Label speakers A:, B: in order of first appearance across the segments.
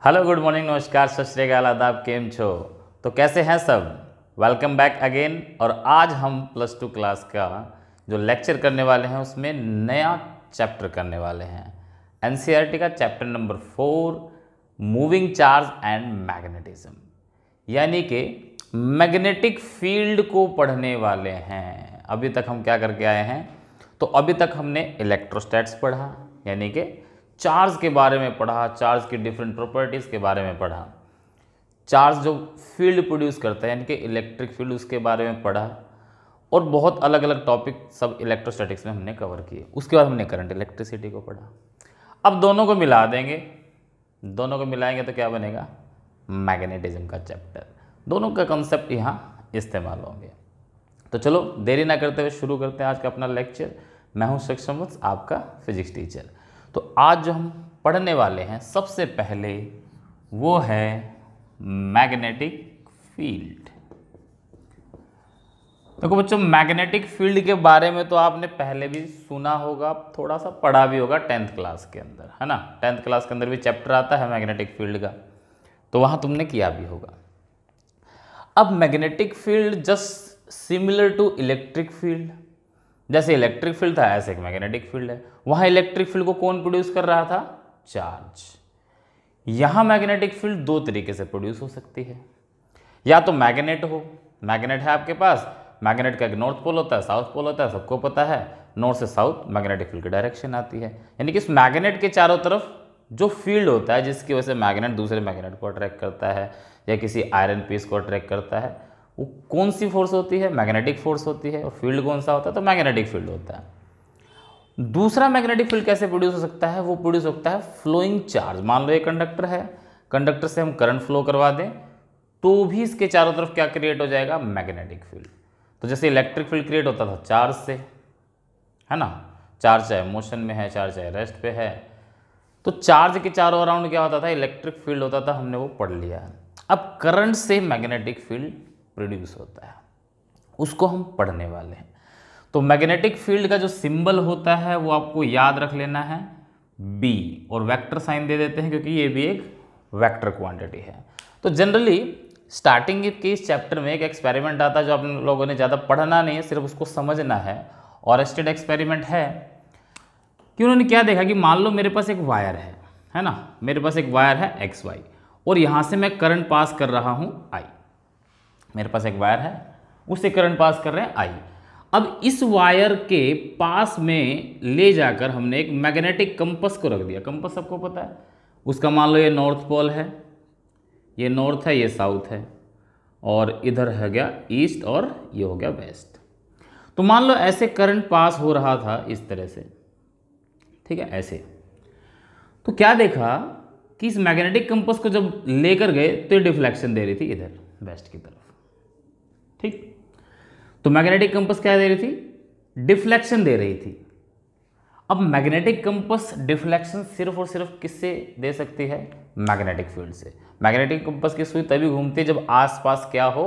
A: Hello good morning नमस्कार सत श्री अकाल आदाब केम छो। तो कैसे हैं सब। Welcome back again. और आज हम +2 क्लास का जो लेक्चर करने वाले हैं उसमें नया चैप्टर करने वाले हैं। एनसीईआरटी का chapter number 4 moving charge and magnetism, यानी कि मैग्नेटिक फील्ड को पढ़ने वाले हैं। अभी तक हम क्या करके आए हैं, तो अभी तक हमने इलेक्ट्रोस्टैट्स पढ़ा, यानी कि चार्ज के बारे में पढ़ा, चार्ज की डिफरेंट प्रॉपर्टीज़ के बारे में पढ़ा, चार्ज जो फील्ड प्रोड्यूस करता है यानी कि इलेक्ट्रिक फील्ड उसके बारे में पढ़ा, और बहुत अलग अलग टॉपिक सब इलेक्ट्रोस्टैटिक्स में हमने कवर किए। उसके बाद हमने करंट इलेक्ट्रिसिटी को पढ़ा। अब दोनों को मिला देंगे, दोनों को मिलाएंगे तो क्या बनेगा, मैग्नेटिज्म का चैप्टर। दोनों का कंसेप्ट यहाँ इस्तेमाल होंगे। तो चलो देरी ना करते हुए शुरू करते हैं आज का अपना लेक्चर। मैं हूँ सक्षम वत्स, आपका फिजिक्स टीचर। तो आज जो हम पढ़ने वाले हैं सबसे पहले वो है मैग्नेटिक फील्ड। देखो बच्चों, मैग्नेटिक फील्ड के बारे में तो आपने पहले भी सुना होगा, थोड़ा सा पढ़ा भी होगा 10th क्लास के अंदर, है ना। 10th क्लास के अंदर भी चैप्टर आता है मैग्नेटिक फील्ड का, तो वहाँ तुमने किया भी होगा। अब magnetic field just similar to electric field, जैसे इलेक्ट्रिक फील्ड था ऐसे एक मैग्नेटिक फील्ड है। वहाँ इलेक्ट्रिक फील्ड को कौन प्रोड्यूस कर रहा था, चार्ज। यहाँ मैग्नेटिक फील्ड दो तरीके से प्रोड्यूस हो सकती है, या तो मैग्नेट हो, मैग्नेट है आपके पास, मैग्नेट का एक नॉर्थ पोल होता है, साउथ पोल होता है, सबको पता है, नॉर्थ से साउथ मैग्नेटिक फील्ड की डायरेक्शन आती है। यानी कि इस मैग्नेट के चारों तरफ जो फील्ड होता है जिसकी वजह से मैग्नेट दूसरे मैग्नेट को अट्रैक्ट करता है या किसी आयरन पीस को अट्रैक्ट करता है, वो कौन सी फोर्स होती है, मैग्नेटिक फोर्स होती है। और फील्ड कौन सा होता है, तो मैग्नेटिक फील्ड होता है। दूसरा मैग्नेटिक फील्ड कैसे प्रोड्यूस हो सकता है, वो प्रोड्यूस होता है फ्लोइंग चार्ज। मान लो एक कंडक्टर है, कंडक्टर से हम करंट फ्लो करवा दें तो भी इसके चारों तरफ क्या क्रिएट हो जाएगा, मैग्नेटिक फील्ड। तो जैसे इलेक्ट्रिक फील्ड क्रिएट होता था चार्ज से, है ना, चार्ज चाहे मोशन में है, चार्ज चाहे रेस्ट पे है, तो चार्ज के चारों अराउंड क्या होता था, इलेक्ट्रिक फील्ड होता था, हमने वो पढ़ लिया है। अब करंट से मैग्नेटिक फील्ड प्रोड्यूस होता है, उसको हम पढ़ने वाले हैं। तो मैग्नेटिक फील्ड का जो सिंबल होता है वो आपको याद रख लेना है, B, और वेक्टर साइन दे देते हैं क्योंकि ये भी एक वेक्टर क्वांटिटी है। तो जनरली स्टार्टिंग के इस चैप्टर में एक एक्सपेरिमेंट आता है जो आप लोगों ने ज़्यादा पढ़ना नहीं है, सिर्फ उसको समझना है। और स्टेड एक्सपेरिमेंट है कि उन्होंने क्या देखा कि मान लो मेरे पास एक वायर है ना, मेरे पास एक वायर है XY, और यहाँ से मैं करंट पास कर रहा हूँ I। मेरे पास एक वायर है, उससे करंट पास कर रहे हैं I। अब इस वायर के पास में ले जाकर हमने एक मैग्नेटिक कंपस को रख दिया। कंपस सबको पता है, उसका मान लो ये नॉर्थ पोल है, ये नॉर्थ है, ये साउथ है, और इधर है गया ईस्ट और ये हो गया वेस्ट। तो मान लो ऐसे करंट पास हो रहा था इस तरह से, ठीक है, ऐसे। तो क्या देखा कि इस मैग्नेटिक कंपस को जब लेकर गए तो ये डिफ्लेक्शन दे रही थी इधर वेस्ट की तरफ, ठीक। तो मैग्नेटिक कंपस क्या दे रही थी, डिफ्लेक्शन दे रही थी। अब मैग्नेटिक कंपस डिफ्लेक्शन सिर्फ और सिर्फ किससे दे सकती है, मैग्नेटिक फील्ड से। मैग्नेटिक कंपस की सुई तभी घूमती है जब आसपास क्या हो,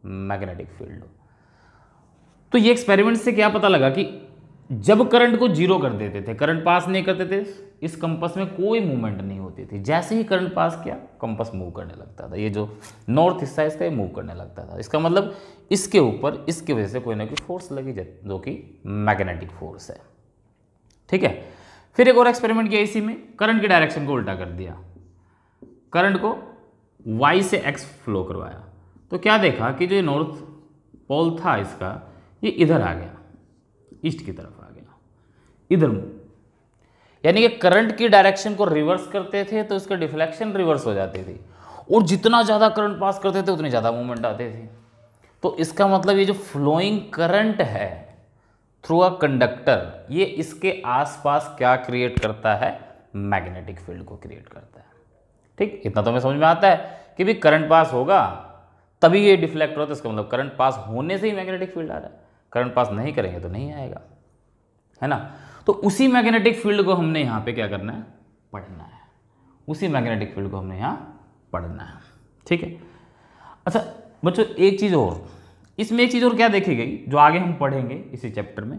A: मैग्नेटिक फील्ड हो। तो ये एक्सपेरिमेंट से क्या पता लगा कि जब करंट को जीरो कर देते थे, करंट पास नहीं करते थे, इस कंपस में कोई मूवमेंट नहीं होती थी। जैसे ही करंट पास किया कंपस मूव करने लगता था, ये जो नॉर्थ हिस्सा है इसका ये मूव करने लगता था। इसका मतलब इसके ऊपर इसकी वजह से कोई ना कोई फोर्स लगी जाती जो कि मैग्नेटिक फोर्स है, ठीक है। फिर एक और एक्सपेरिमेंट किया इसी में, करंट की डायरेक्शन को उल्टा कर दिया, करंट को Y से X फ्लो करवाया। तो क्या देखा कि जो नॉर्थ पोल था इसका, ये इधर आ गया, ईस्ट की तरफ आ गया, इधर। यानी कि करंट की डायरेक्शन को रिवर्स करते थे तो इसका डिफ्लेक्शन रिवर्स हो जाती थी, और जितना ज़्यादा करंट पास करते थे उतनी ज़्यादा मूवमेंट आती थी। तो इसका मतलब ये जो फ्लोइंग करंट है थ्रू अ कंडक्टर, ये इसके आसपास क्या क्रिएट करता है, मैग्नेटिक फील्ड को क्रिएट करता है, ठीक। इतना तो हमें समझ में आता है कि भी करंट पास होगा तभी ये डिफ्लेक्ट होता है, इसका मतलब करंट पास होने से ही मैग्नेटिक फील्ड आ रहा है, करंट पास नहीं करेंगे तो नहीं आएगा, है ना। तो उसी मैग्नेटिक फील्ड को हमने यहाँ पे क्या करना है, पढ़ना है। उसी मैग्नेटिक फील्ड को हमने यहाँ पढ़ना है, ठीक है। अच्छा बच्चों, एक चीज़ और, इसमें एक चीज़ और क्या देखी गई जो आगे हम पढ़ेंगे इसी चैप्टर में,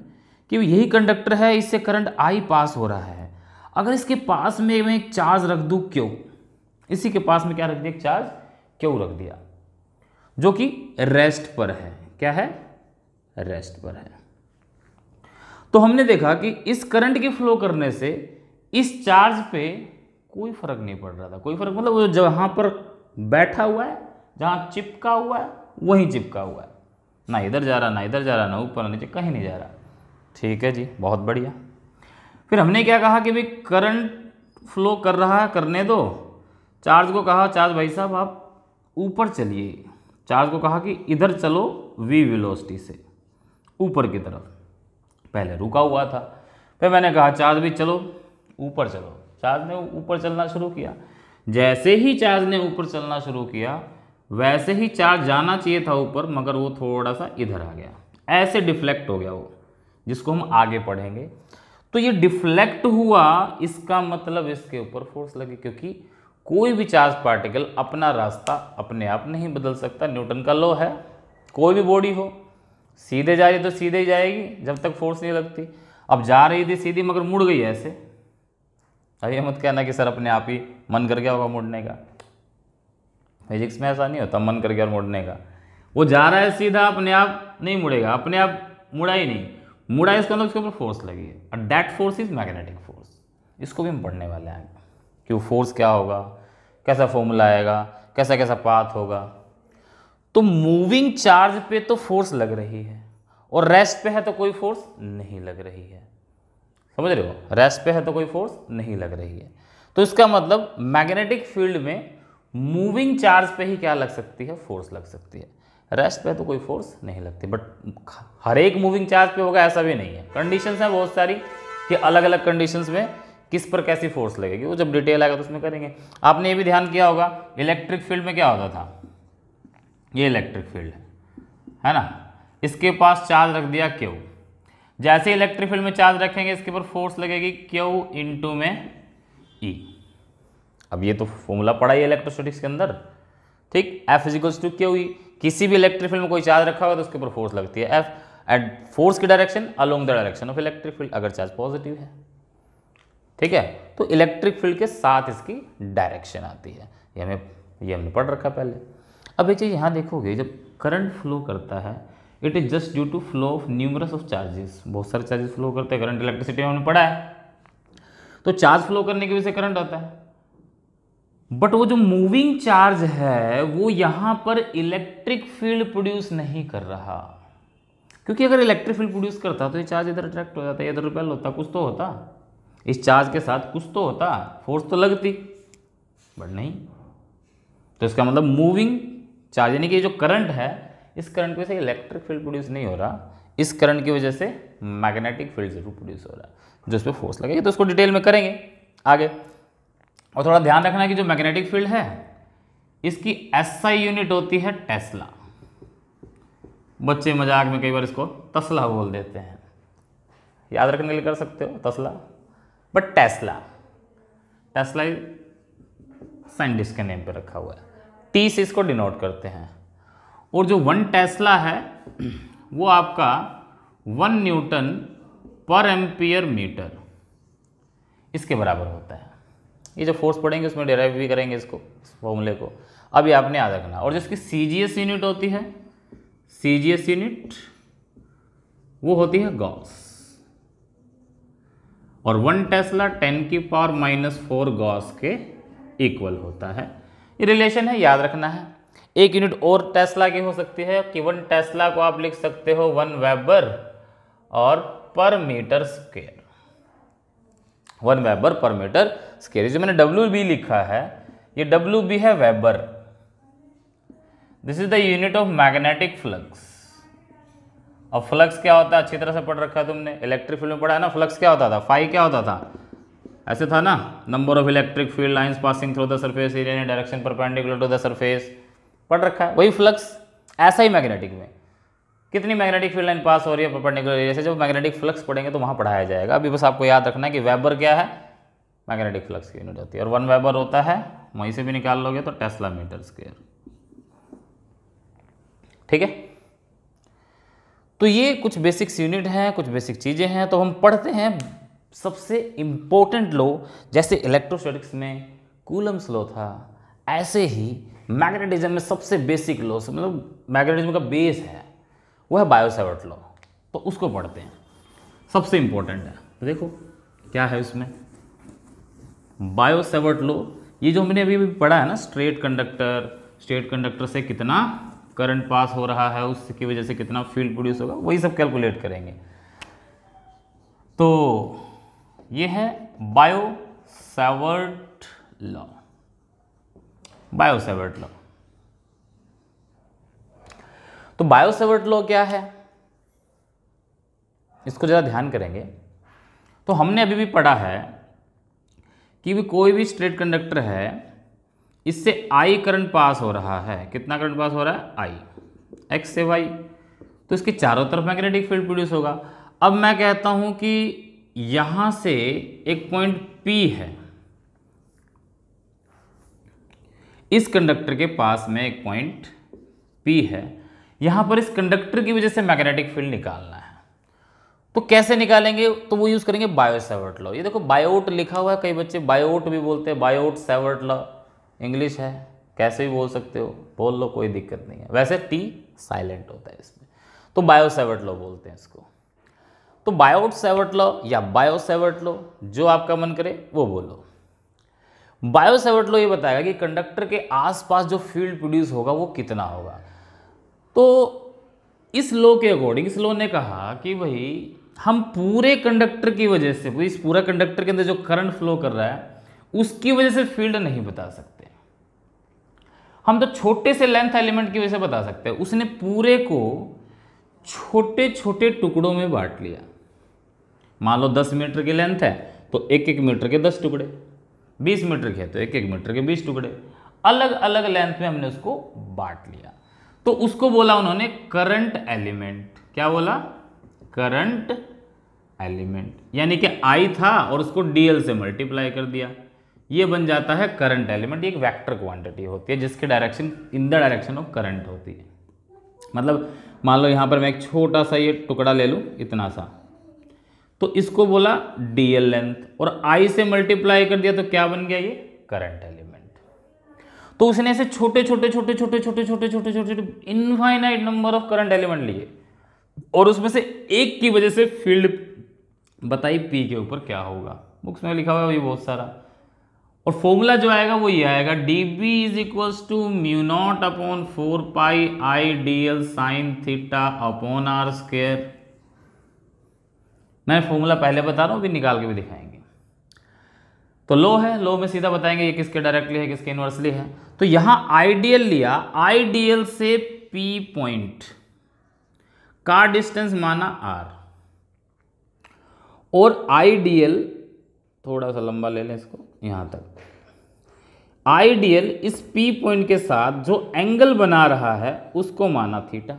A: कि यही कंडक्टर है, इससे करंट I पास हो रहा है। अगर इसके पास में मैं एक चार्ज रख दूँ, क्यों, इसी के पास में क्या रख दिया, चार्ज क्यू रख दिया, जो कि रेस्ट पर है। क्या है, रेस्ट पर है। तो हमने देखा कि इस करंट के फ्लो करने से इस चार्ज पे कोई फर्क नहीं पड़ रहा था। कोई फर्क मतलब वो जहां पर बैठा हुआ है, जहां चिपका हुआ है वहीं चिपका हुआ है, ना इधर जा रहा, ना इधर जा रहा, ना ऊपर नीचे, कहीं नहीं जा रहा। ठीक है जी, बहुत बढ़िया। फिर हमने क्या कहा कि भाई करंट फ्लो कर रहा है, करने दो। चार्ज को कहा, चार्ज भाई साहब आप ऊपर चलिए। चार्ज को कहा कि इधर चलो v वेलोसिटी से ऊपर की तरफ। पहले रुका हुआ था, फिर मैंने कहा चार्ज भी चलो ऊपर चलो। चार्ज ने ऊपर चलना शुरू किया। जैसे ही चार्ज ने ऊपर चलना शुरू किया वैसे ही चार्ज जाना चाहिए था ऊपर, मगर वो थोड़ा सा इधर आ गया, ऐसे डिफ्लेक्ट हो गया वो, जिसको हम आगे पढ़ेंगे। तो ये डिफ्लेक्ट हुआ, इसका मतलब इसके ऊपर फोर्स लगी, क्योंकि कोई भी चार्ज पार्टिकल अपना रास्ता अपने आप नहीं बदल सकता। न्यूटन का लॉ है, कोई भी बॉडी हो सीधे जा रही तो सीधे ही जाएगी जब तक फोर्स नहीं लगती। अब जा रही थी सीधी मगर मुड़ गई ऐसे, अब ये मत कहना कि सर अपने आप ही मन कर गया होगा मुड़ने का। फिजिक्स में ऐसा नहीं होता मन कर गया और मुड़ने का। वो जा रहा है सीधा, अपने आप नहीं मुड़ेगा, अपने आप मुड़ा ही नहीं, मुड़ा इसका मतलब उसके ऊपर फोर्स लगी है, और that force is magnetic force. इसको भी हम पढ़ने वाले हैं कि वो फोर्स क्या होगा, कैसा फॉर्मूला आएगा, कैसा कैसा पाथ होगा। तो मूविंग चार्ज पे तो फोर्स लग रही है और रेस्ट पे है तो कोई फोर्स नहीं लग रही है। समझ रहे हो, रेस्ट पे है तो कोई फोर्स नहीं लग रही है। तो इसका मतलब मैग्नेटिक फील्ड में मूविंग चार्ज पे ही क्या लग सकती है, फोर्स लग सकती है। रेस्ट पे तो कोई फोर्स नहीं लगती। बट हर एक मूविंग चार्ज पे होगा ऐसा भी नहीं है। कंडीशंस हैं बहुत सारी कि अलग अलग कंडीशंस में किस पर कैसी फोर्स लगेगी, वो जब डिटेल आएगा तो उसमें करेंगे। आपने ये भी ध्यान किया होगा इलेक्ट्रिक फील्ड में क्या होता था, ये इलेक्ट्रिक फील्ड है ना, इसके पास चार्ज रख दिया क्यू। जैसे इलेक्ट्रिक फील्ड में चार्ज रखेंगे इसके ऊपर फोर्स लगेगी क्यू इंटू में ई। अब ये तो फॉर्मूला पढ़ा ही इलेक्ट्रोस्टैटिक्स के अंदर, ठीक। F इजिकल्स to Q E. किसी भी इलेक्ट्रिक फील्ड में कोई चार्ज रखा होगा तो उसके ऊपर फोर्स लगती है F एट फोर्स की direction along the direction of electric field, अगर चार्ज पॉजिटिव है। ठीक है, तो इलेक्ट्रिक फील्ड के साथ इसकी डायरेक्शन आती है। ये हमने पढ़ रखा पहले। अब एक चीज़ यहाँ देखोगे, जब करंट फ्लो करता है it is just due to flow of numerous of charges. बहुत सारे चार्जेस फ्लो करते हैं, करंट इलेक्ट्रिसिटी में हमने पढ़ा है। तो चार्ज फ्लो करने की वजह से करंट आता है, बट वो जो मूविंग चार्ज है वो यहां पर इलेक्ट्रिक फील्ड प्रोड्यूस नहीं कर रहा। क्योंकि अगर इलेक्ट्रिक फील्ड प्रोड्यूस करता तो ये चार्ज इधर अट्रैक्ट हो जाता, इधर रिपेल होता, कुछ तो होता, इस चार्ज के साथ कुछ तो होता, फोर्स तो लगती, बट नहीं। तो इसका मतलब मूविंग चार्ज यानी कि जो करंट है, इस करंट की वजह से इलेक्ट्रिक फील्ड प्रोड्यूस नहीं हो रहा, इस करंट की वजह से मैग्नेटिक फील्ड जरूर प्रोड्यूस हो रहा है, जो इस पर फोर्स लगेगी। तो उसको डिटेल में करेंगे आगे। और थोड़ा ध्यान रखना कि जो मैग्नेटिक फील्ड है इसकी SI यूनिट होती है टेस्ला। बच्चे मजाक में कई बार इसको तस्ला बोल देते हैं, याद रखने के लिए कर सकते हो तस्ला, बट टेस्ला साइंटिस्ट के नेम पे रखा हुआ है, T से इसको डिनोट करते हैं। और जो 1 टेस्ला है वो आपका 1 न्यूटन पर एम्पियर मीटर इसके बराबर होता है। ये जो फोर्स पढ़ेंगे उसमें डेराइव भी करेंगे इसको, इस फॉर्मूले को। अब ये आपने याद रखना। और जिसकी CGS यूनिट होती है, CGS यूनिट वो होती है गॉस। और 1 टेस्ला 10⁻⁻⁴ गॉस के इक्वल होता है। ये रिलेशन है, याद रखना है। एक यूनिट और टेस्ला की हो सकती है कि 1 टेस्ला को आप लिख सकते हो 1 वेबर और per metre square, 1 weber per metre square. जो मैंने WB लिखा है ये WB है वेबर। This is the unit of magnetic flux. और फ्लक्स क्या होता है अच्छी तरह से पढ़ रखा है तुमने, इलेक्ट्रिक फील्ड में पढ़ा है ना। फ्लक्स क्या होता था, फाई क्या होता था, ऐसे था ना, number of electric field lines passing through the surface area in direction perpendicular to the surface, पढ़ रखा है। वही फ्लक्स ऐसा ही मैग्नेटिक में कितनी मैग्नेटिक फील्ड लाइन पास हो रही है परपेंडिकुलर एरिया से। जब मैग्नेटिक फ्लक्स पढ़ेंगे तो वहाँ पढ़ाया जाएगा। अभी बस आपको याद रखना है कि वेबर क्या है, मैग्नेटिक फ्लक्स की यूनिट होती है। और 1 वेबर होता है, वहीं से भी निकाल लोगे तो टेस्ला मीटर स्क्वायर। ठीक है, तो ये कुछ बेसिक्स यूनिट हैं, कुछ बेसिक चीज़ें हैं। तो हम पढ़ते हैं सबसे इम्पोर्टेंट लॉ, जैसे इलेक्ट्रोस्टैटिक्स में कूलम्स लॉ था, ऐसे ही मैग्नेटिज्म में सबसे बेसिक लॉ, मतलब मैग्नेटिज्म का बेस है, वो है बायो सेवर्ट लॉ। तो उसको पढ़ते हैं, सबसे इंपॉर्टेंट है। तो देखो क्या है उसमें, बायो सेवर्ट लॉ। ये जो हमने अभी भी पढ़ा है ना, स्ट्रेट कंडक्टर से कितना करंट पास हो रहा है, उसकी वजह से कितना फील्ड प्रोड्यूस होगा, वही सब कैलकुलेट करेंगे। तो ये है bio Savart law. Bio Savart law, तो बायो सेवर्ट लॉ क्या है, इसको जरा ध्यान करेंगे। तो हमने अभी भी पढ़ा है कि भी कोई भी स्ट्रेट कंडक्टर है, इससे I करंट पास हो रहा है। कितना करंट पास हो रहा है? I, X से Y। तो इसके चारों तरफ मैग्नेटिक फील्ड प्रोड्यूस होगा। अब मैं कहता हूं कि यहां से एक पॉइंट P है, इस कंडक्टर के पास में एक पॉइंट P है, यहां पर इस कंडक्टर की वजह से मैग्नेटिक फील्ड निकालना है। तो कैसे निकालेंगे? तो वो यूज करेंगे बायो सेवर्ट लॉ। ये देखो बायोट लिखा हुआ है, कई बच्चे बायोट भी बोलते हैं, बायोट सेवर्ट लॉ इंग्लिश है, कैसे भी बोल सकते हो, बोल लो, कोई दिक्कत नहीं है। वैसे टी साइलेंट होता है इसमें, तो बायो सेवर्ट लॉ बोलते हैं इसको। तो बायोट सेवर्ट लॉ या बायो सेवर्ट लॉ, जो आपका मन करे वो बोलो। बायो सेवर्ट लॉ ये बताएगा कि कंडक्टर के आसपास जो फील्ड प्रोड्यूस होगा वो कितना होगा। तो इस लॉ के अकॉर्डिंग, इस लॉ ने कहा कि भाई हम पूरे कंडक्टर की वजह से, इस पूरा कंडक्टर के अंदर जो करंट फ्लो कर रहा है उसकी वजह से फील्ड नहीं बता सकते, हम तो छोटे से लेंथ एलिमेंट की वजह से बता सकते हैं। उसने पूरे को छोटे छोटे टुकड़ों में बांट लिया। मान लो 10 मीटर की लेंथ है तो 1-1 मीटर के 10 टुकड़े, 20 मीटर के तो 1-1 मीटर के 20 टुकड़े, अलग अलग लेंथ में हमने उसको बांट लिया। तो उसको बोला उन्होंने करंट एलिमेंट। क्या बोला? Current element. यानी कि I था और उसको DL से मल्टीप्लाई कर दिया, ये बन जाता है करंट एलिमेंट। ये एक वेक्टर क्वांटिटी होती है जिसके direction in the direction of current होती है। मतलब मान लो यहाँ पर मैं एक छोटा सा ये टुकड़ा ले लूँ, इतना सा, तो इसको बोला DL लेंथ और I से मल्टीप्लाई कर दिया, तो क्या बन गया? ये करंट एलिमेंट। तो उसने ऐसे छोटे छोटे छोटे छोटे छोटे छोटे छोटे छोटे infinite number of current element लिए और उसमें से एक की वजह से फील्ड बताई P के ऊपर क्या होगा। बुक्स में लिखा हुआ है वही बहुत सारा, और फॉर्मूला जो आएगा वो ये आएगा, dB is equals to mu naught upon 4 pi I dl sine theta upon r square. मैं फॉर्मूला पहले बता रहा हूँ, अभी निकाल के भी दिखाएंगे। तो लो है, लो में सीधा बताएंगे ये किसके डायरेक्टली है, किसके इनवर्सली है। तो यहां आइडियल लिया, आइडियल से P पॉइंट का डिस्टेंस माना R, और आइडियल थोड़ा सा लंबा ले लें इसको यहां तक। आइडियल इस P पॉइंट के साथ जो एंगल बना रहा है उसको माना थीटा।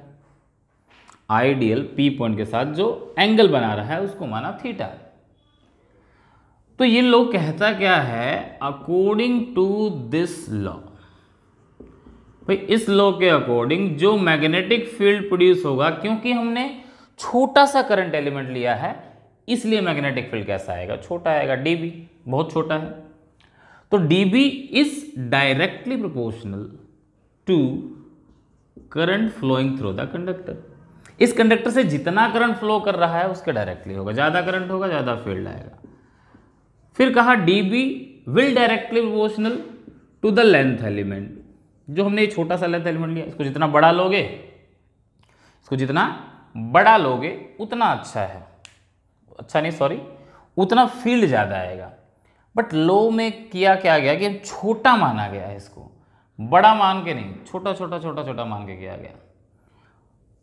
A: आइडियल P पॉइंट के साथ जो एंगल बना रहा है उसको माना थीटा। तो ये लॉ कहता क्या है? अकॉर्डिंग टू दिस लॉ, भाई इस लॉ के अकॉर्डिंग जो मैग्नेटिक फील्ड प्रोड्यूस होगा, क्योंकि हमने छोटा सा करंट एलिमेंट लिया है इसलिए मैग्नेटिक फील्ड कैसा आएगा? छोटा आएगा, dB बहुत छोटा है। तो dB is directly proportional to current flowing through the conductor. इस कंडक्टर से जितना करंट फ्लो कर रहा है उसके डायरेक्टली होगा, ज्यादा करंट होगा ज्यादा फील्ड आएगा। फिर कहा dB will directly proportional to the length element. जो हमने ये छोटा सा लेंथ एलिमेंट लिया, इसको जितना बड़ा लोगे, इसको जितना बड़ा लोगे उतना अच्छा है, अच्छा नहीं सॉरी, उतना फील्ड ज़्यादा आएगा। बट लो में किया क्या गया कि छोटा माना गया है, इसको बड़ा मान के नहीं, छोटा छोटा छोटा छोटा मान के किया गया।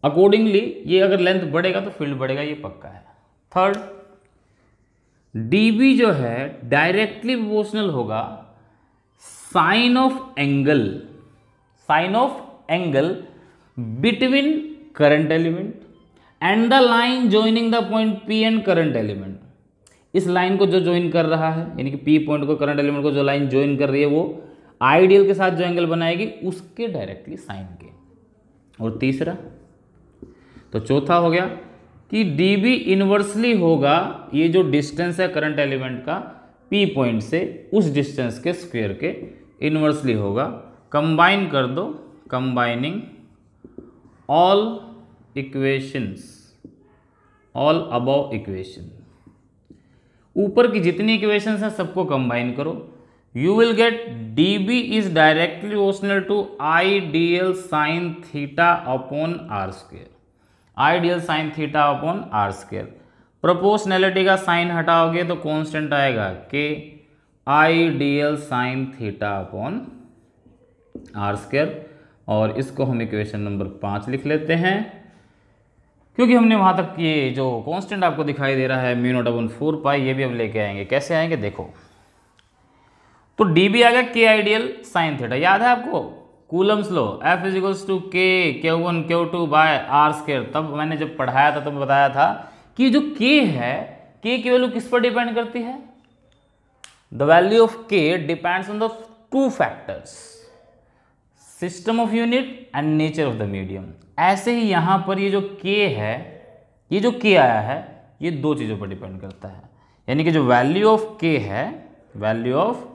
A: अकॉर्डिंगली ये अगर लेंथ बढ़ेगा तो फील्ड बढ़ेगा, ये पक्का है। थर्ड, dB जो है डायरेक्टली प्रोपोर्शनल होगा sine of angle, sine of angle between current element and the line joining the point P and current element. इस लाइन को जो ज्वाइन कर रहा है, यानी कि P पॉइंट को करंट एलिमेंट को जो लाइन ज्वाइन कर रही है, वो आइडियल के साथ जो एंगल बनाएगी उसके डायरेक्टली साइन के। और तीसरा, तो चौथा हो गया कि dB इनवर्सली होगा ये जो डिस्टेंस है करंट एलिमेंट का P पॉइंट से, उस डिस्टेंस के स्क्वायर के इन्वर्सली होगा, कंबाइन कर दो, combining all equations, all above equation, ऊपर की जितनी इक्वेशंस हैं सबको कंबाइन करो, you will get dB is directly proportional to ideal sine theta upon r square, ideal sine theta upon r square. Proportionality का साइन हटाओगे तो कांस्टेंट आएगा के ideal sine theta upon r square, और इसको हम इक्वेशन नंबर 5 लिख लेते हैं, क्योंकि हमने वहाँ तक ये जो कांस्टेंट आपको दिखाई दे रहा है म्यू नॉट अपॉन 4 पाई, ये भी हम लेके आएंगे। कैसे आएंगे देखो, तो dB आ गया के आइडियल साइन थीटा, याद है आपको Coulomb's law, F इजिकल्स to k Q1 Q2 bye are square. तब मैंने जब पढ़ाया था तो मैं बताया था कि जो K है, K की वैल्यू किस पर डिपेंड करती है, the value of K depends on the two factors, system of unit and nature of the medium. ऐसे ही यहां पर ये जो K है, ये जो K आया है, ये दो चीजों पर डिपेंड करता है, यानी कि जो वैल्यू ऑफ K है, value of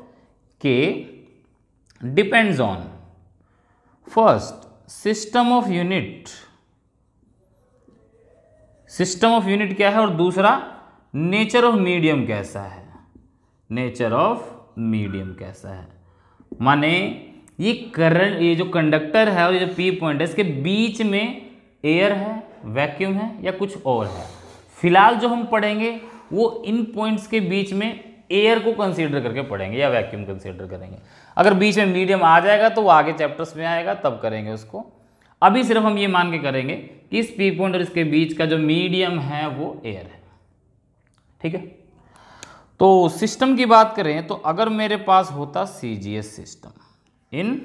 A: K depends on first system of unit, system of unit क्या है, और दूसरा नेचर ऑफ मीडियम कैसा है, नेचर ऑफ मीडियम कैसा है। माने ये करंट, ये जो कंडक्टर है और ये जो पी पॉइंट है, इसके बीच में एयर है, वैक्यूम है या कुछ और है। फिलहाल जो हम पढ़ेंगे वो इन पॉइंट्स के बीच में एयर को कंसीडर करके पढ़ेंगे या वैक्यूम कंसीडर करेंगे। अगर बीच में मीडियम आ जाएगा तो वो आगे चैप्टर्स में आएगा, तब करेंगे उसको। अभी सिर्फ हम ये मान के करेंगे कि इस पी पॉइंट और इसके बीच का जो मीडियम है वो एयर है, ठीक है। तो सिस्टम की बात करें तो अगर मेरे पास होता CGS system, in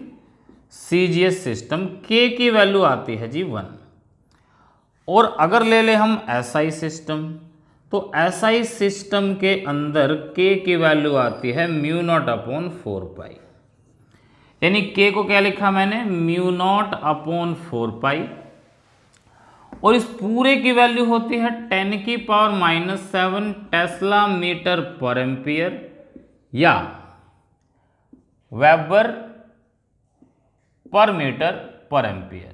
A: CGS system के की वैल्यू आती है जी 1, और अगर ले ले हम एसआई सिस्टम, तो एसआई सिस्टम के अंदर के की वैल्यू आती है म्यू नॉट अपॉन 4 पाई, यानी के को क्या लिखा मैंने, म्यू नॉट अपॉन 4 पाई, और इस पूरे की वैल्यू होती है 10 की पावर -7 टेस्ला मीटर पर एम्पियर या वेबर पर मीटर पर एम्पियर,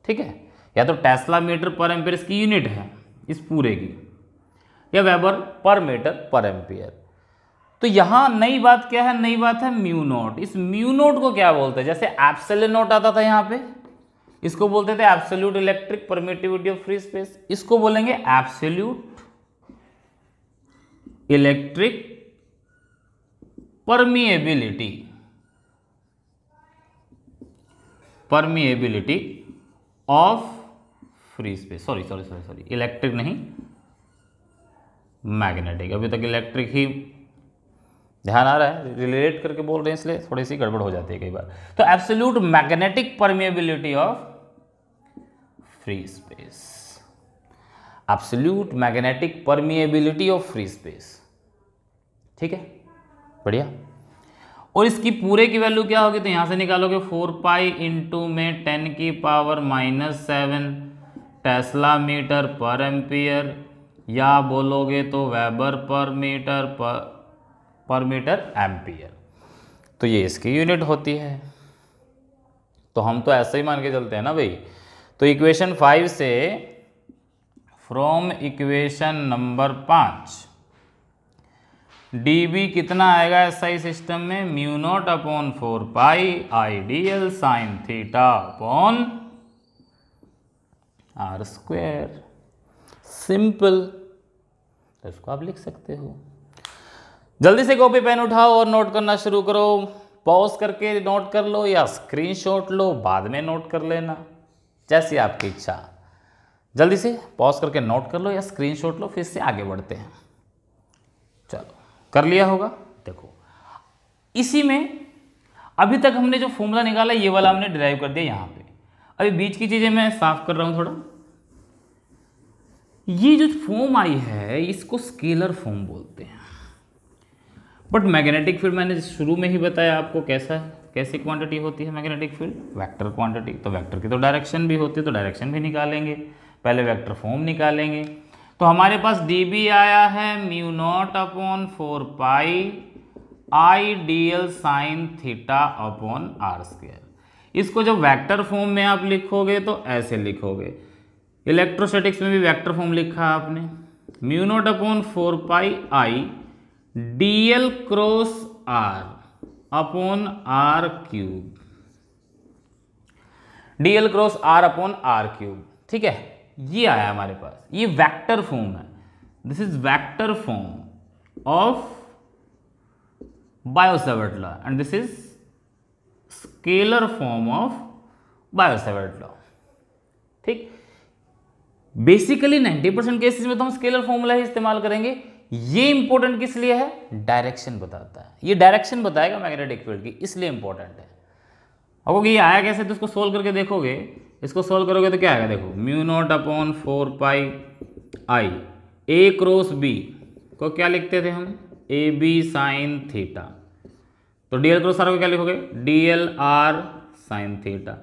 A: ठीक है। या तो टेस्ला मीटर पर एम्पियर इसकी यूनिट है इस पूरे की, या वेबर पर मीटर पर एम्पियर। तो यहां नई बात क्या है, नई बात है म्यू नॉट। इस म्यू नॉट को क्या बोलते हैं, जैसे एप्सिलॉन नॉट आता था यहां पे, इसको बोलते थे absolute electric permittivity of free space, इसको बोलेंगे absolute electric permeability, permeability of free space, sorry electric नहीं, मैग्नेटिक। अभी तक इलेक्ट्रिक ही ध्यान आ रहा है, रिलेट करके बोल रहे हैं इसलिए थोड़ी सी गड़बड़ हो जाती है कई बार। तो absolute magnetic permeability of free space, absolute magnetic permeability of free space, ठीक है, बढ़िया। और इसकी पूरे की वैल्यू क्या होगी, तो यहां से निकालोगे 4 पाई इंटू में 10 की पावर -7 टेस्ला मीटर पर एम्पियर, या बोलोगे तो वेबर पर मीटर एम्पियर। तो ये इसकी यूनिट होती है। तो हम तो ऐसे ही मान के चलते हैं ना भाई। तो इक्वेशन 5 से, फ्रॉम इक्वेशन नंबर 5 dB कितना आएगा एसआई सिस्टम में, mu naught upon 4 pi ideal sine theta upon r square. Simple, तो इसको आप लिख सकते हो। जल्दी से कॉपी पेन उठाओ और नोट करना शुरू करो। पॉज करके नोट कर लो या स्क्रीनशॉट लो, बाद में नोट कर लेना, जैसी आपकी इच्छा। जल्दी से पॉज करके नोट कर लो या स्क्रीनशॉट लो, फिर से आगे बढ़ते हैं। चलो, कर लिया होगा। देखो, इसी में अभी तक हमने जो फॉर्मूला निकाला ये वाला हमने डिराइव कर दिया यहाँ पे। अभी बीच की चीजें मैं साफ कर रहा हूं थोड़ा। ये जो फॉर्म आई है इसको स्केलर फॉर्म बोलते हैं, बट मैग्नेटिक फील्ड मैंने शुरू में ही बताया आपको कैसी क्वांटिटी होती है मैग्नेटिक फील्ड, वेक्टर क्वांटिटी। तो वेक्टर की तो डायरेक्शन भी होती है, तो डायरेक्शन भी निकालेंगे, पहले वेक्टर फॉर्म निकालेंगे। तो हमारे पास dB आया है mu naught upon 4 pi I dl sine theta upon r square. इसको जब वेक्टर फॉर्म में आप लिखोगे तो ऐसे लिखोगे, इलेक्ट्रोस्टैटिक्स में भी वेक्टर फॉर्म लिखा आपने, mu naught upon 4 pi I dl cross r upon r cube, dl cross r upon r cube. ठीक है, ये आया हमारे पास, ये वेक्टर फॉर्म है, this is vector form of Biot Savart law and this is scalar form of Biot Savart law. ठीक, basically 90% cases में तो हम स्केलर फॉर्मूला ही इस्तेमाल करेंगे। ये इंपॉर्टेंट किस लिए है? डायरेक्शन बताता है, ये डायरेक्शन बताएगा मैग्नेटिक फील्ड की, इसलिए इंपॉर्टेंट है। अब ये आया कैसे, तो इसको सोल्व करके देखोगे, इसको सोल्व करोगे तो क्या आएगा, देखो म्यू नॉट अपॉन 4 पाई आई ए क्रॉस बी को क्या लिखते थे हम, ए बी साइन थीटा, तो डीएल क्रॉस आर को क्या लिखोगे, डीएल आर साइन थीटा,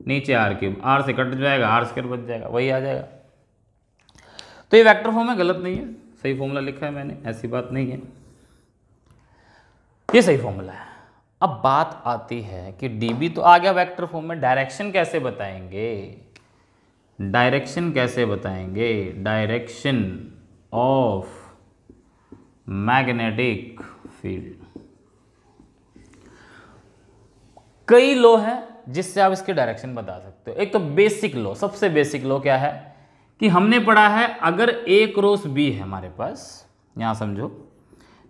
A: नीचे आर क्यूब, आर से कट जाएगा, आर स्क्वायर बच जाएगा, वही आ जाएगा। तो ये वेक्टर फॉर्म है, गलत नहीं है, सही फॉर्मूला लिखा है मैंने, ऐसी बात नहीं है, ये सही फॉर्मूला है। अब बात आती है कि डीबी तो आ गया वेक्टर फॉर्म में, डायरेक्शन कैसे बताएंगे, डायरेक्शन कैसे बताएंगे, डायरेक्शन ऑफ मैग्नेटिक फील्ड। कई लॉ है जिससे आप इसके डायरेक्शन बता सकते हो। एक तो बेसिक लॉ, सबसे बेसिक लॉ क्या है कि हमने पढ़ा है, अगर ए क्रॉस बी है हमारे पास, यहां समझो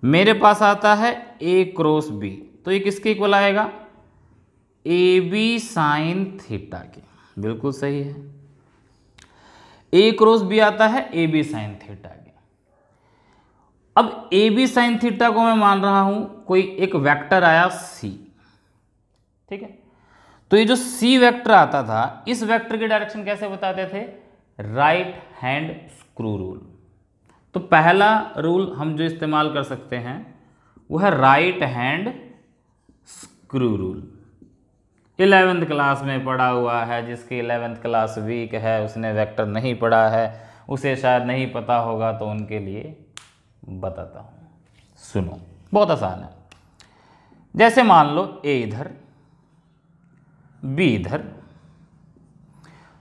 A: मेरे पास आता है ए क्रॉस बी, तो ये किसके इक्वल आएगा, ए बी साइन थीटा के, बिल्कुल सही है। ए क्रॉस बी आता है ए बी साइन थीटा के। अब ए बी साइन थीटा को मैं मान रहा हूं कोई एक वेक्टर आया सी, ठीक है, तो ये जो सी वेक्टर आता था, इस वेक्टर की डायरेक्शन कैसे बताते थे, राइट हैंड स्क्रू रूल। तो पहला रूल हम जो इस्तेमाल कर सकते हैं वो है right hand screw rule. 11th class में पढ़ा हुआ है, जिसकी 11th क्लास वीक है, उसने वेक्टर नहीं पढ़ा है, उसे शायद नहीं पता होगा, तो उनके लिए बताता हूँ, सुनो, बहुत आसान है। जैसे मान लो ए इधर बी इधर,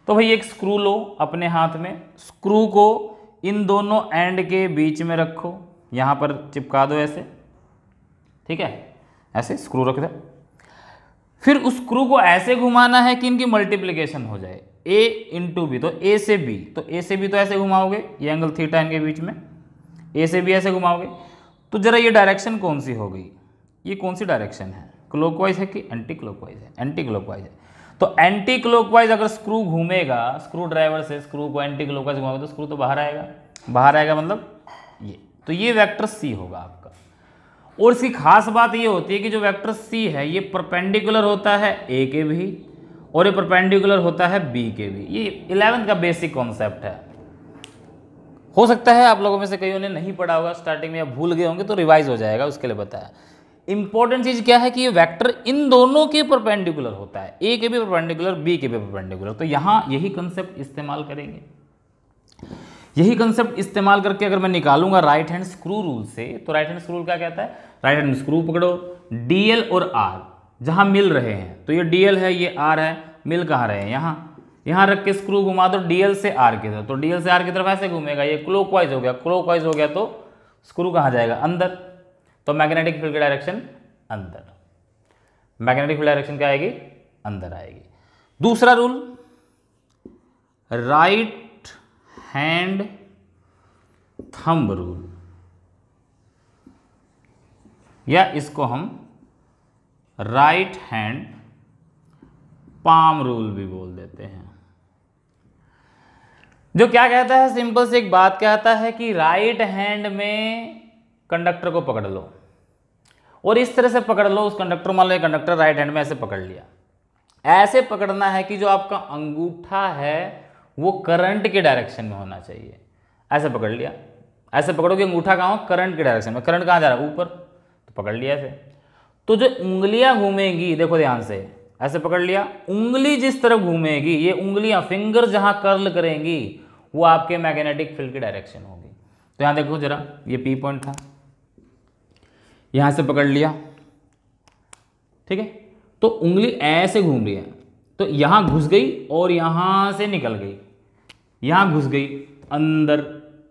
A: तो भाई एक स्क्रू लो अपने हाथ में, स्क्रू को इन दोनों एंड के बीच में रखो, यहां पर चिपका दो ऐसे, ठीक है, ऐसे स्क्रू रख दो। फिर उस स्क्रू को ऐसे घुमाना है कि इनकी मल्टीप्लिकेशन हो जाए, ए इंटू बी, तो ए से बी, तो ए से बी तो ऐसे घुमाओगे, ये एंगल थीटा इनके बीच में, ए से बी ऐसे घुमाओगे, तो जरा ये डायरेक्शन कौन सी हो गई, ये कौन सी डायरेक्शन है, क्लॉकवाइज है कि एंटी क्लॉकवाइज है, एंटी क्लॉकवाइज है। तो एंटी क्लॉकवाइज अगर स्क्रू घूमेगा, स्क्रू ड्राइवर से स्क्रू को एंटी क्लॉकवाइज घुमाओगे तो स्क्रू तो बाहर आएगा, बाहर आएगा मतलब ये, तो ये वेक्टर सी होगा आपका। और इसकी खास बात ये होती है कि जो वेक्टर सी है ये परपेंडिकुलर होता है ए के भी, और ये परपेंडिकुलर होता है बी के भी। ये 11th का बेसिक कॉन्सेप्ट है। हो सकता है आप लोगों में से कईयों ने नहीं पढ़ा होगा स्टार्टिंग में, या भूल गए होंगे, तो रिवाइज हो जाएगा, उसके लिए बताया। इंपॉर्टेंट चीज क्या है कि ये वेक्टर इन दोनों के परपेंडिकुलर होता है, ए के भी परपेंडिकुलर, बी के भी परपेंडिकुलर। तो यहां यही कंसेप्ट इस्तेमाल करेंगे, यही कंसेप्ट इस्तेमाल करके अगर मैं निकालूंगा राइट हैंड स्क्रू रूल से, तो राइट हैंड स्क्रू रूल क्या कहता है, राइट हैंड स्क्रू पकड़ो, डीएल और आर जहां मिल रहे हैं, तो ये डीएल है, ये आर है, मिल कहां रहे हैं, यहां रख के स्क्रू घुमा दो डीएल से आर की तरफ, तो डीएल से आर की तरफ ऐसे घूमेगा, ये क्लॉकवाइज हो गया, क्लॉकवाइज हो गया तो स्क्रू कहां जाएगा, अंदर, तो मैग्नेटिक फील्ड की डायरेक्शन अंदर, मैग्नेटिक फील्ड डायरेक्शन क्या आएगी, अंदर आएगी। दूसरा rule, right hand thumb rule, या इसको हम राइट हैंड पाम रूल भी बोल देते हैं। जो क्या कहता है, सिंपल से एक बात कहता है कि राइट हैंड में कंडक्टर को पकड़ लो, और इस तरह से पकड़ लो उस कंडक्टर, मान लो कंडक्टर राइट हैंड में ऐसे पकड़ लिया, ऐसे पकड़ना है कि जो आपका अंगूठा है वो करंट के डायरेक्शन में होना चाहिए। ऐसे पकड़ लिया, ऐसे पकड़ो कि अंगूठा कहाँ हो, करंट के डायरेक्शन में, करंट कहाँ जा रहा है, ऊपर, तो पकड़ लिया ऐसे। तो जो उंगलियां घूमेंगी, देखो ध्यान से, ऐसे पकड़ लिया, उंगली जिस तरफ घूमेगी, ये उंगलियां, फिंगर जहां कर्ल करेंगी, वो आपके मैग्नेटिक फील्ड की डायरेक्शन होगी। तो यहां देखो जरा, ये पी पॉइंट था, यहाँ से पकड़ लिया, ठीक है, तो उंगली ऐसे घूम रही है, तो यहाँ घुस गई और यहाँ से निकल गई, यहाँ घुस गई अंदर,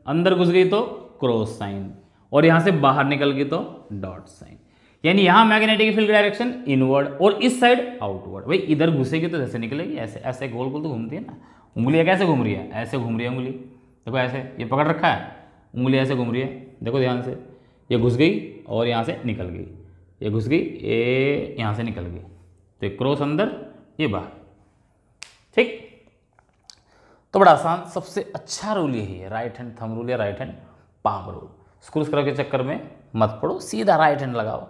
A: अंदर घुस गई तो क्रॉस साइन, और यहाँ से बाहर निकल गई तो डॉट साइन। यानी यहाँ मैग्नेटिक फील्ड डायरेक्शन इनवर्ड और इस साइड आउटवर्ड। भाई इधर घुसेगी तो जैसे निकलेगी, ऐसे ऐसे गोल गोल तो घूमती है ना। उंगली कैसे घूम रही है, ऐसे घूम रही है उंगली, देखो ऐसे, ये पकड़ रखा है, उंगली ऐसे घूम रही है, देखो ध्यान से, ये घुस गई और यहाँ से निकल गई, ये घुस गई, ये यहाँ से निकल गई, तो ये क्रॉस अंदर, ये बाहर, ठीक। तो बड़ा आसान, सबसे अच्छा रूल यही है, राइट हैंड थंब रूल या right hand palm rule. Screw scrub के चक्कर में मत पड़ो, सीधा राइट हैंड लगाओ,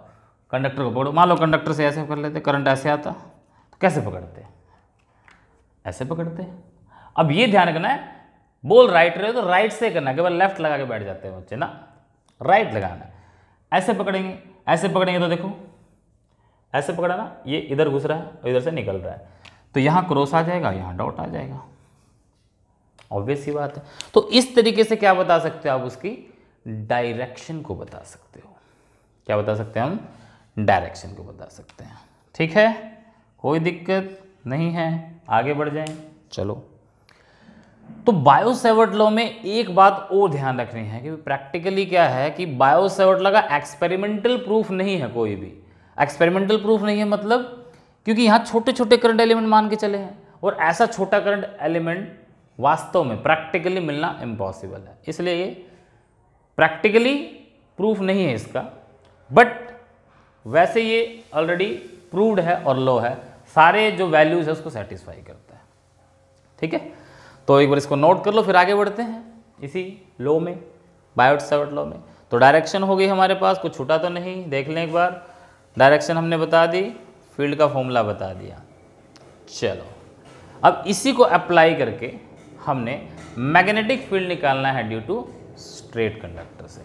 A: कंडक्टर को पकड़ो। मान लो कंडक्टर से ऐसे कर लेते, करंट ऐसे आता तो कैसे पकड़ते, ऐसे पकड़ते। अब ये ध्यान रखना है, बोल राइट रहे हो तो राइट से करना है, केवल लेफ्ट लगा के बैठ जाते हैं बच्चे ना, राइट लगाना है। ऐसे पकड़ेंगे, ऐसे पकड़ेंगे तो देखो ऐसे पकड़ा ना, ये इधर घुस रहा है और इधर से निकल रहा है, तो यहाँ क्रॉस आ जाएगा, यहाँ डॉट आ जाएगा, ऑब्वियस सी बात है। तो इस तरीके से क्या बता सकते हो आप, उसकी डायरेक्शन को बता सकते हो। क्या बता सकते हैं हम, डायरेक्शन को बता सकते हैं, ठीक है, कोई दिक्कत नहीं है, आगे बढ़ जाएं। चलो, तो बायो-सैवर्ट लॉ में एक बात और ध्यान रखनी है कि प्रैक्टिकली क्या है कि बायो-सैवर्ट लॉ का एक्सपेरिमेंटल प्रूफ नहीं है, कोई भी एक्सपेरिमेंटल प्रूफ नहीं है, मतलब क्योंकि यहाँ छोटे छोटे करंट एलिमेंट मान के चले हैं, और ऐसा छोटा करंट एलिमेंट वास्तव में प्रैक्टिकली मिलना इम्पॉसिबल है, इसलिए ये प्रैक्टिकली प्रूफ नहीं है इसका, बट वैसे ये ऑलरेडी प्रूव्ड है और लॉ है, सारे जो वैल्यूज है उसको सेटिस्फाई करता है, ठीक है। तो एक बार इसको नोट कर लो, फिर आगे बढ़ते हैं इसी लॉ में, बायो-सैवर्ट लॉ में। तो डायरेक्शन हो गई हमारे पास, कुछ छूटा तो नहीं, देख लें एक बार, डायरेक्शन हमने बता दी, फील्ड का फॉर्मूला बता दिया। चलो, अब इसी को अप्लाई करके हमने मैग्नेटिक फील्ड निकालना है ड्यू टू स्ट्रेट कंडक्टर से।